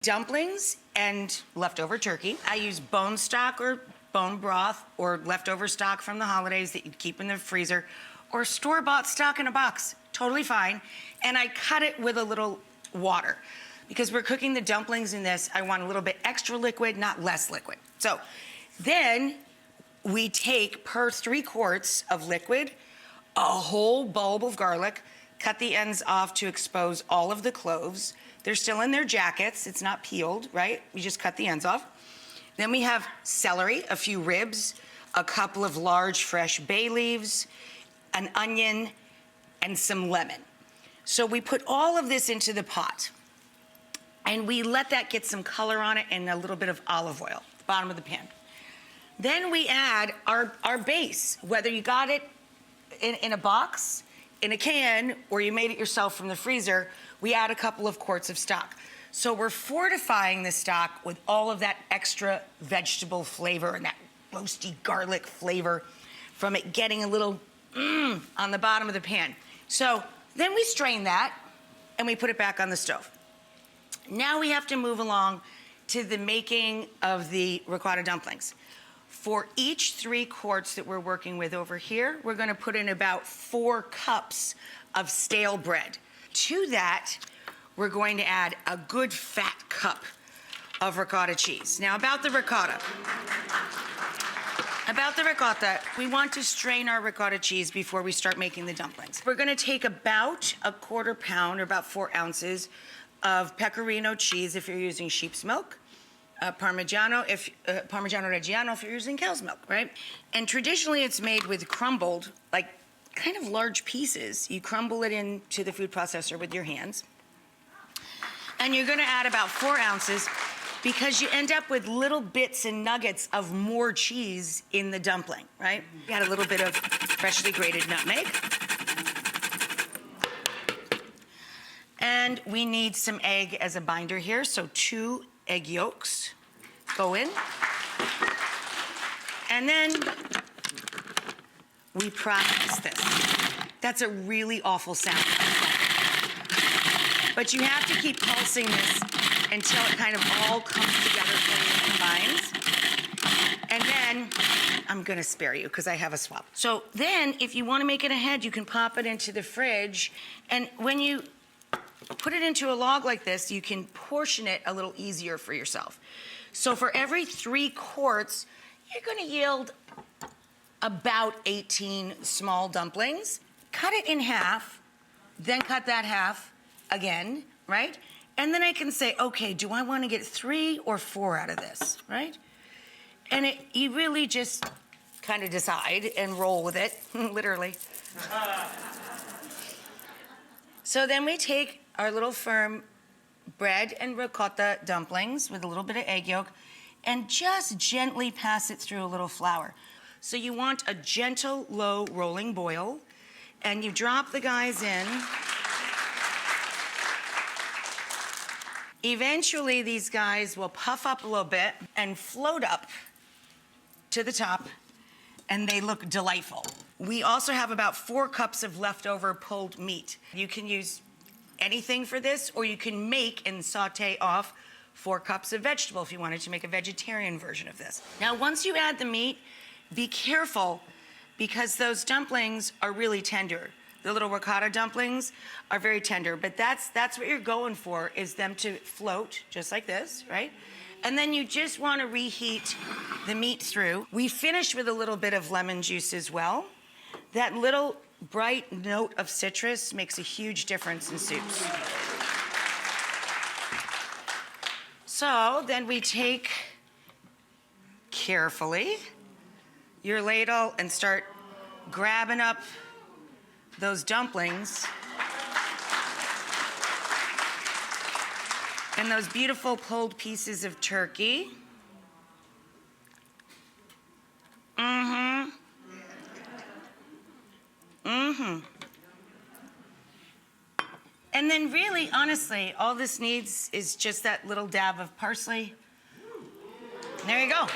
dumplings and leftover turkey. I use bone stock or bone broth or leftover stock from the holidays that you keep in the freezer, or store-bought stock in a box, totally fine. And I cut it with a little water. Because we're cooking the dumplings in this, I want a little bit extra liquid, not less liquid. So then we take, per 3 quarts of liquid, a whole bulb of garlic, cut the ends off to expose all of the cloves. They're still in their jackets, it's not peeled, right? We just cut the ends off. Then we have celery, a few ribs, a couple of large fresh bay leaves, an onion, and some lemon. So we put all of this into the pot, and we let that get some color on it and a little bit of olive oil, bottom of the pan. Then we add our base, whether you got it in a box, in a can, or you made it yourself from the freezer. We add a couple of quarts of stock. So we're fortifying the stock with all of that extra vegetable flavor and that roasty garlic flavor from it getting a little on the bottom of the pan. So then we strain that and we put it back on the stove. Now we have to move along to the making of the ricotta dumplings. For each 3 quarts that we're working with over here, we're gonna put in about 4 cups of stale bread. To that, we're going to add a good fat cup of ricotta cheese. Now about the ricotta, we want to strain our ricotta cheese before we start making the dumplings. We're gonna take about a 1/4 pound, or about 4 ounces, of pecorino cheese if you're using sheep's milk, Parmigiano Reggiano if you're using cow's milk, right? And traditionally it's made with crumbled, like kind of large pieces. You crumble it into the food processor with your hands. And you're gonna add about 4 ounces because you end up with little bits and nuggets of more cheese in the dumpling, right? You add a little bit of freshly grated nutmeg. And we need some egg as a binder here, so 2 egg yolks go in. And then we process this. That's a really awful sound. But you have to keep pulsing this until it kind of all comes together for you and combines. And then, I'm gonna spare you because I have a swab. So then, if you wanna make it ahead, you can pop it into the fridge. And when you put it into a log like this, you can portion it a little easier for yourself. So for every 3 quarts, you're gonna yield about 18 small dumplings. Cut it in half, then cut that half again, right? And then I can say, okay, do I wanna get 3 or 4 out of this, right? And you really just kind of decide and roll with it, literally. So then we take our little firm bread and ricotta dumplings with a little bit of egg yolk and just gently pass it through a little flour. So you want a gentle, low rolling boil, and you drop the guys in. Eventually, these guys will puff up a little bit and float up to the top, and they look delightful. We also have about 4 cups of leftover pulled meat. You can use anything for this, or you can make and saute off 4 cups of vegetable if you wanted to make a vegetarian version of this. Now, once you add the meat, be careful because those dumplings are really tender. The little ricotta dumplings are very tender, but that's what you're going for, is them to float just like this, right? And then you just want to reheat the meat through. We finish with a little bit of lemon juice as well. That little bright note of citrus makes a huge difference in soups. So then we take carefully your ladle and start grabbing up those dumplings and those beautiful pulled pieces of turkey. And then really, honestly, all this needs is just that little dab of parsley. There you go.